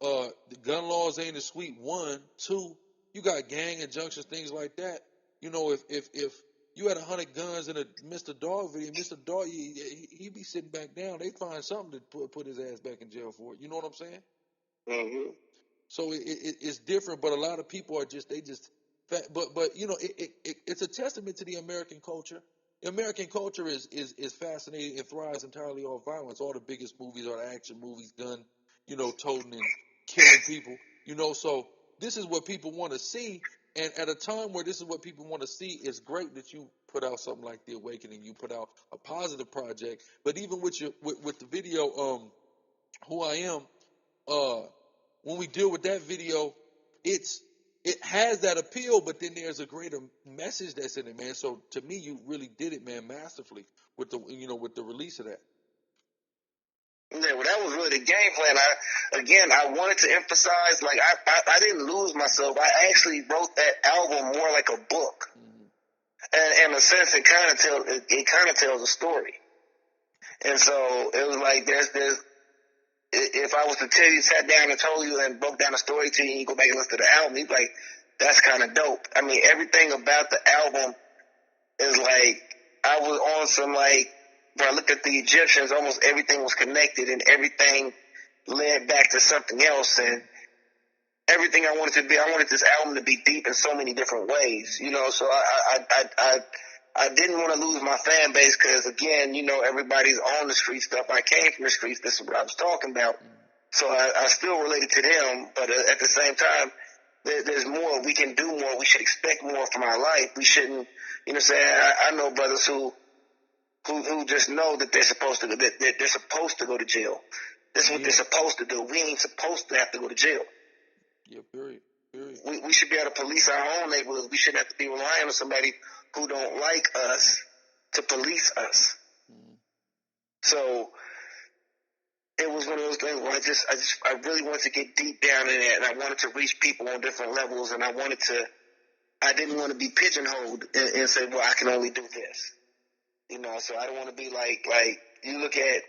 The gun laws ain't as sweet. 1, 2, you got gang injunctions, things like that. You know, if you had 100 guns in a Mr. Dog video, Mr. Dog, he be sitting back down. They find something to put his ass back in jail for it. You know what I'm saying? Mm-hmm. So it's different, but a lot of people are but you know, it's a testament to the American culture. The American culture is fascinating and thrives entirely on violence. All the biggest movies are action movies, gun, you know, toting and killing people. You know, so this is what people want to see. And at a time where this is what people want to see, it's great that you put out something like The Awakening. You put out a positive project. But even with the video, Who I Am, when we deal with that video, it has that appeal, but then there's a greater message that's in it, man. So to me, you really did it, man, masterfully with the release of that. Yeah, well, that was really the game plan. I wanted to emphasize, like, I didn't lose myself. I actually wrote that album more like a book, and in a sense, it kind of tells a story. And so it was like there's if I was to tell you, sat down and told you and broke down a story to you, and you go back and listen to the album, you'd be like, that's kind of dope. I mean, everything about the album is like, I was on some, like, when I looked at the Egyptians, almost everything was connected and everything led back to something else, and everything I wanted this album to be deep in so many different ways, you know, so I didn't want to lose my fan base because, again, you know, everybody's on the street stuff. I came from the streets. This is what I was talking about. So I still related to them, but at the same time, there's more. We can do more. We should expect more from our life. We shouldn't, you know what I'm saying? I know brothers who just know that they're supposed to go to jail. This is what they're supposed to do. We ain't supposed to have to go to jail. Yeah, period. We should be able to police our own neighborhoods. We shouldn't have to be relying on somebody who don't like us to police us. So it was one of those things where I really wanted to get deep down in it, and I wanted to reach people on different levels, and I wanted to I didn't want to be pigeonholed and say, well, I can only do this. You know, so I don't want to be like you look at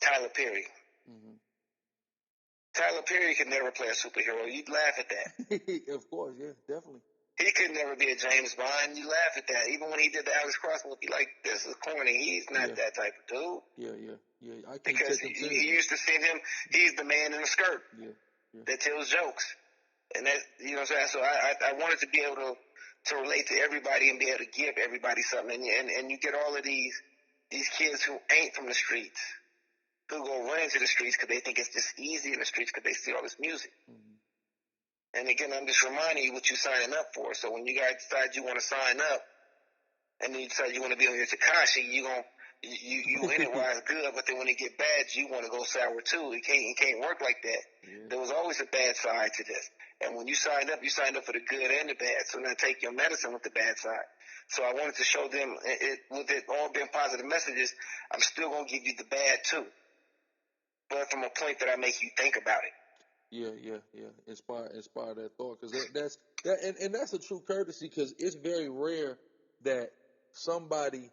Tyler Perry. Mm-hmm. Tyler Perry could never play a superhero. You'd laugh at that. Of course, yeah, definitely. He could never be a James Bond. You laugh at that. Even when he did the Alex Cross movie, like, this is corny. He's not that type of dude. Yeah. I can't because take him seriously. he used to see him. He's the man in the skirt that tells jokes, and that, you know what I'm saying. So I wanted to be able to relate to everybody and be able to give everybody something. And you get all of these kids who ain't from the streets, who go run into the streets because they think it's just easy in the streets because they see all this music. Mm-hmm. And again, I'm just reminding you what you're signing up for. So when you guys decide you want to sign up, and then you decide you want to be on your Tekashi, you in it while it's good, but then when it get bad, you want to go sour too. It can't work like that. Yeah. There was always a bad side to this. And when you signed up for the good and the bad. So now take your medicine with the bad side. So I wanted to show them, with it all being positive messages, I'm still going to give you the bad too. But from a point that I make you think about it. Yeah. Inspire that thought, because that's a true courtesy, because it's very rare that somebody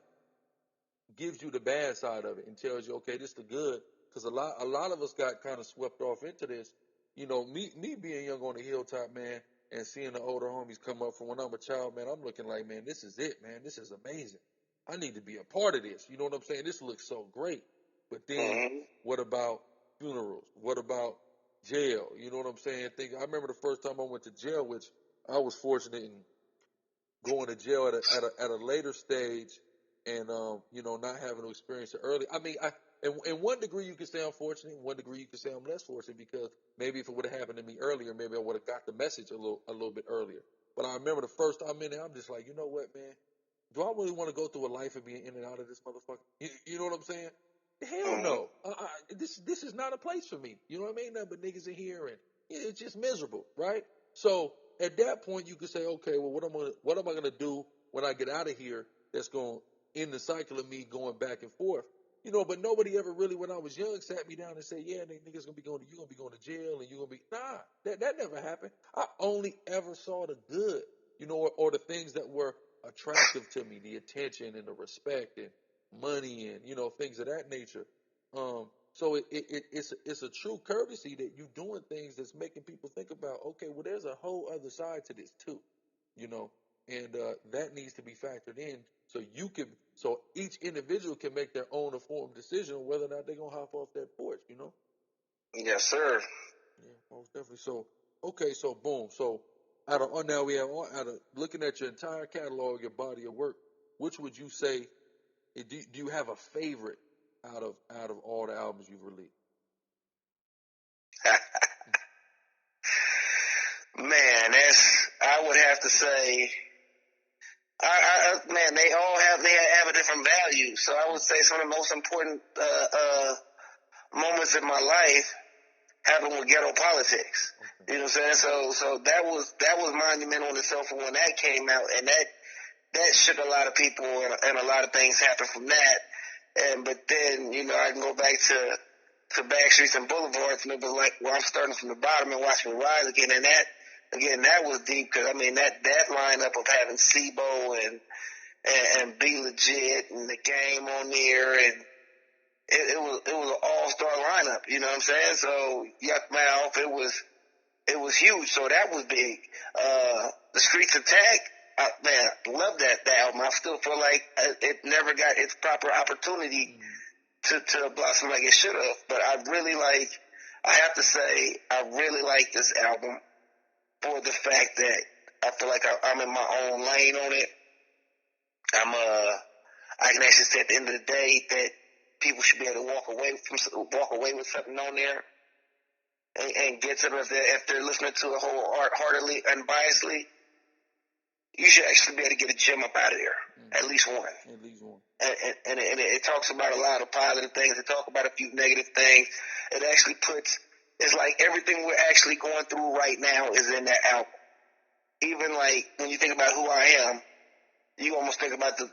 gives you the bad side of it and tells you, okay, this is the good. Because a lot of us got kind of swept off into this. You know, me being young on the Hilltop, man, and seeing the older homies come up from when I'm a child, man, I'm looking like, man, this is it, man. This is amazing. I need to be a part of this. You know what I'm saying? This looks so great. But then, what about funerals? What about jail? You know what I'm saying? I remember the first time I went to jail, which I was fortunate in going to jail at a later stage, and you know, not having to experience it early. I mean, in one degree you could say I'm fortunate. In one degree you could say I'm less fortunate, because maybe if it would have happened to me earlier, maybe I would have got the message a little bit earlier. But I remember the first time in there, I'm just like, you know what, man? Do I really want to go through a life of being in and out of this motherfucker? You know what I'm saying? Hell no. This is not a place for me. You know what I mean? Nothing but niggas in here, and it's just miserable, right? So at that point, you could say, okay, well, what am I gonna do when I get out of here that's gonna end the cycle of me going back and forth? You know, but nobody ever really, when I was young, sat me down and said, yeah, niggas you're gonna be going to jail, and you're gonna be, nah, that never happened. I only ever saw the good, you know, or the things that were attractive to me, the attention and the respect and money and, you know, things of that nature. So it's a true courtesy that you doing things that's making people think about, okay, well, there's a whole other side to this too, you know, and that needs to be factored in, so each individual can make their own informed decision on whether or not they're gonna hop off that porch, you know. Yes, sir. Yeah, most definitely. So okay, so boom, so looking at your entire catalog, your body of work, which would you say? Do you have a favorite out of all the albums you've released? Man, I would have to say, man, they all have a different value. So I would say some of the most important moments in my life happened with Ghetto Politics. Okay. You know what I'm saying? So that was monumental in itself when that came out, and that shook a lot of people, and a lot of things happened from that. But then, you know, I can go back to Backstreets and Boulevards, and it was like, well, I'm starting from the bottom and watching me rise again. And that was deep, because I mean, that lineup of having SIBO and Be Legit and The Game on there, and it was an all-star lineup, you know what I'm saying? So Yuck Mouth, it was huge. So that was big. The Streets Attack, man, I love that album. I still feel like it never got its proper opportunity to blossom like it should have. But I have to say, I really like this album for the fact that I feel like I'm in my own lane on it. I can actually say at the end of the day that people should be able to walk away with something on there and get to them if they're listening to it wholeheartedly, unbiasedly. You should actually be able to get a gem up out of there. At least one. At least one. And it talks about a lot of positive things. It talks about a few negative things. It actually it's like everything we're actually going through right now is in that album. Even like when you think about who I am, you almost think about the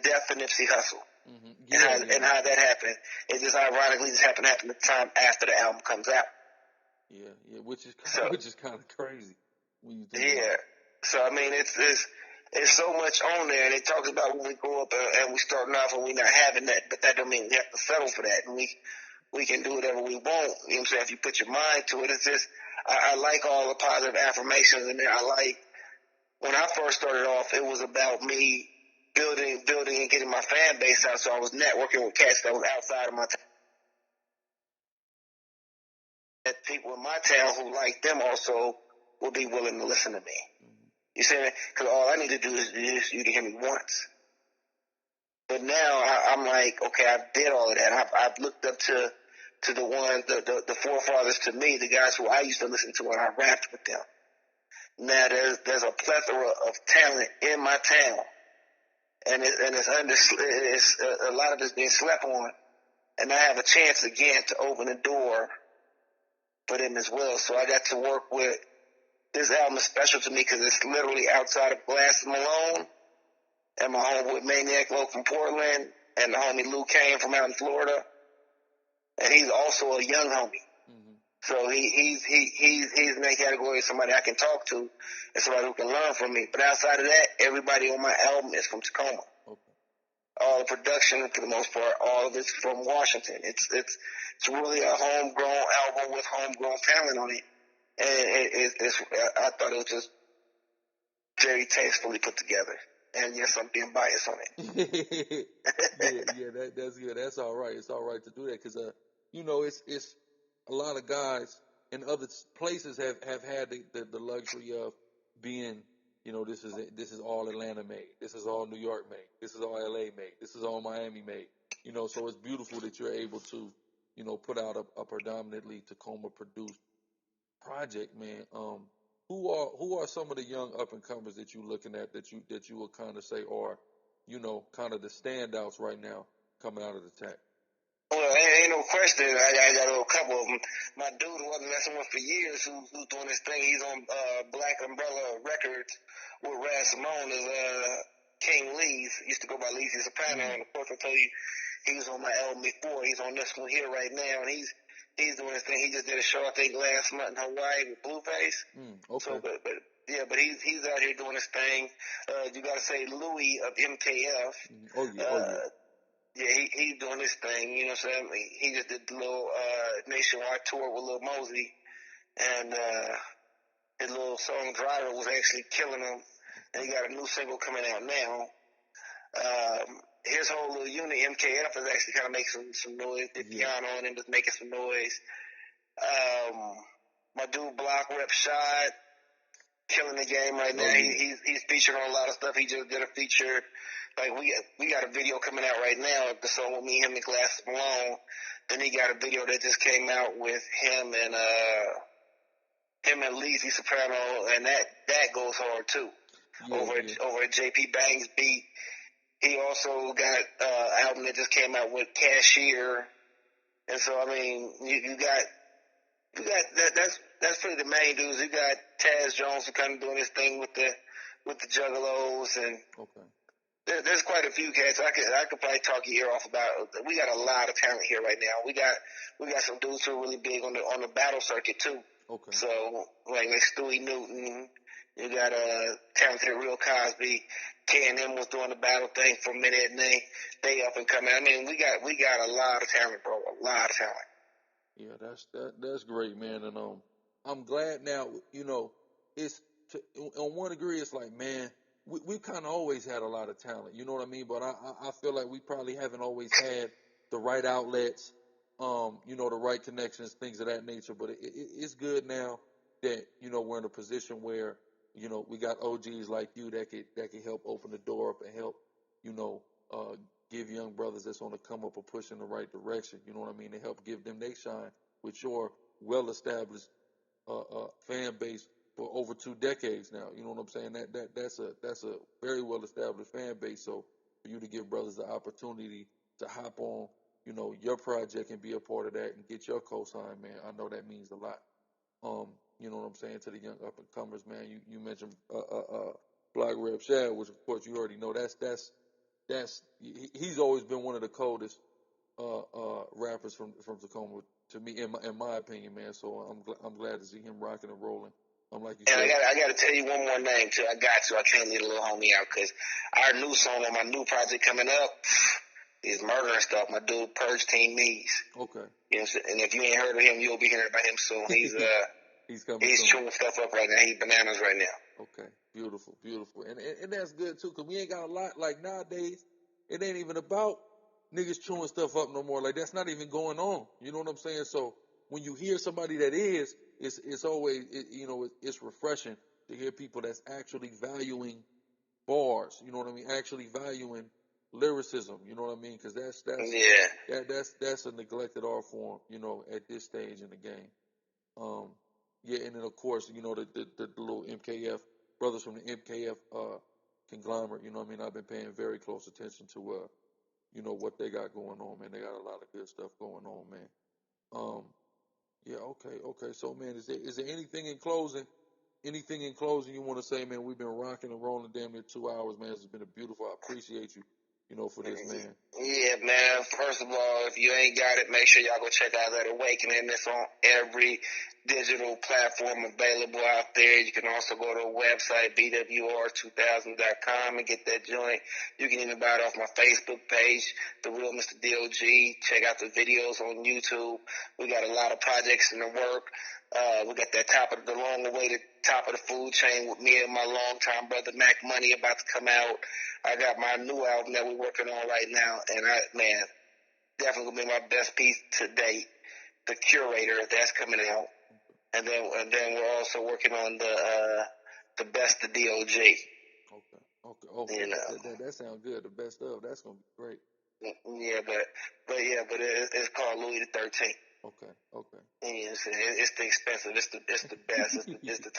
death of Nipsey Hussle. Mm-hmm. And how that happened. It just ironically just happened to happen the time after the album comes out. Yeah, which is kind of crazy when you think about it. So, I mean, it's so much on there, and it talks about when we grow up and we starting off and we not having that, but that don't mean we have to settle for that, and we can do whatever we want. You know what I'm saying? If you put your mind to it, it's just, I like all the positive affirmations in there. I like, when I first started off, it was about me building and getting my fan base out, so I was networking with cats that was outside of my town. That people in my town who like them also will be willing to listen to me. You see me? Because all I need to do is you to hear me once. But now I'm like, okay, I did all of that. I've looked up to the ones, the forefathers to me, the guys who I used to listen to when I rapped with them. Now there's a plethora of talent in my town, and it's a lot of it's being slept on, and I have a chance again to open the door for them as well. So I got to work with, this album is special to me because it's literally outside of Glass Malone, and my homeboy Maniac Low from Portland, and the homie Lou Kane from out in Florida, and he's also a young homie. Mm-hmm. So he's in that category of somebody I can talk to and somebody who can learn from me. But outside of that, everybody on my album is from Tacoma. Okay. All the production, for the most part, all of it's from Washington. It's really a homegrown album with homegrown talent on it, and I thought it was just very tastefully put together. And yes, I'm being biased on it. That's good. That's all right. It's all right to do that because, it's a lot of guys in other places have had the luxury of being, this is all Atlanta made. This is all New York made. This is all LA made. This is all Miami made. So it's beautiful that you're able to, put out a predominantly Tacoma produced project, man. Who are some of the young up and comers that you're looking at that you would kind of say are, kind of the standouts right now coming out of the tech? Well, ain't no question. I got a couple of them. My dude who I've been messing with for years, who's doing this thing, he's on Black Umbrella Records with Raz Simone, is King Lee's. Used to go by Lee's Soprano, and of course I told you he was on my album before. He's on this one here right now, and he's doing his thing. He just did a show I think last month in Hawaii with Blueface. Okay. So, but he's out here doing his thing. You got to say Louis of MKF. Oh yeah. Yeah, he's doing his thing, you know what I'm saying? He just did the little nationwide tour with Lil Mosey, and his little song Driver was actually killing him, and he got a new single coming out now. His whole little unit, MKF, is actually kind of making some noise. The piano and him just making some noise. My dude Block Rep Shot, killing the game right now. He's featured on a lot of stuff. He just did a feature. Like we got a video coming out right now, the song with me, him, and Glass Malone. Then he got a video that just came out with him and Lizzie Soprano, and that goes hard too. Over at JP Bang's beat. He also got an album that just came out with Cashier. And so I mean you got that's pretty the main dudes. You got Taz Jones who kind of doing his thing with the Juggalos, and there's quite a few cats. I could probably talk your ear off about. We got a lot of talent here right now. We got some dudes who are really big on the battle circuit too. Okay. So like Stewie Newton, you got talented Real Cosby. K&M was doing the battle thing for a minute, and they up and coming. I mean, we got a lot of talent, bro. A lot of talent. Yeah, that's great, man. And I'm glad now. It's on one degree, it's like, man, we kind of always had a lot of talent. You know what I mean? But I feel like we probably haven't always had the right outlets, the right connections, things of that nature. But it's good now that we're in a position where we got OGs like you that could help open the door up and help give young brothers that's on the come up or push in the right direction. You know what I mean? To help give them they shine with your well-established fan base for over 2 decades now. You know what I'm saying? That's a very well-established fan base. So for you to give brothers the opportunity to hop on, your project and be a part of that and get your cosign, man, I know that means a lot. You know what I'm saying, to the young up and comers, man. You mentioned Block Rep Shad, which of course you already know. He's always been one of the coldest rappers from Tacoma to me, in my opinion, man. So I'm glad to see him rocking and rolling Like you and said. I got to tell you one more name too. I got to. I can't leave a little homie out because our new song on my new project coming up is Murder and Stuff. My dude, Purge Team Mees. Okay. You know, and if you ain't heard of him, you'll be hearing about him soon. He's chewing stuff up right now. He's bananas right now. Okay, beautiful, beautiful, and that's good too, cause we ain't got a lot. Like nowadays, it ain't even about niggas chewing stuff up no more. Like that's not even going on. You know what I'm saying? So when you hear somebody that is, it's always it's refreshing to hear people that's actually valuing bars. You know what I mean? Actually valuing lyricism. You know what I mean? Cause that's a neglected art form. You know, at this stage in the game. Yeah, and then of course, you know, the little MKF brothers from the MKF conglomerate, you know what I mean? I've been paying very close attention to you know, what they got going on, man. They got a lot of good stuff going on, man. Yeah, okay. So man, is there anything in closing? Anything in closing you want to say, man? We've been rocking and rolling damn near 2 hours, man. It's been a beautiful. I appreciate you, you know, for this, man. Yeah, man. First of all, if you ain't got it, make sure y'all go check out that Awakening. It's on every digital platform available out there. You can also go to a website, bwr2000.com, and get that joint. You can even buy it off my Facebook page, The Real Mr. DLG. Check out the videos on YouTube. We got a lot of projects in the work. We got that the long-awaited top of the food chain with me and my longtime brother Mac Money about to come out. I got my new album that we're working on right now, and definitely gonna be my best piece to date. The Curator, that's coming out, and then we're also working on the Best of DOG. Okay. You know, That sounds good. The best of that's gonna be great. Yeah, but it's called Louis the 13th. Okay. Yeah, it's the expensive. It's the best. It's the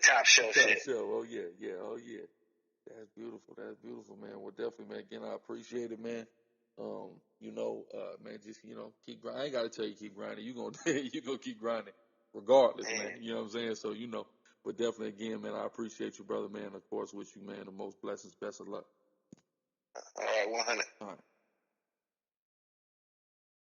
top shelf shit. Oh yeah. That's beautiful, man. Well, definitely, man. Again, I appreciate it, man. Man, just keep grinding. I ain't gotta tell you keep grinding. You gonna keep grinding, regardless, man. You know what I'm saying? So but definitely, again, man, I appreciate you, brother, man. Of course, wish you, man, the most blessings, best of luck. All right, 100. All right.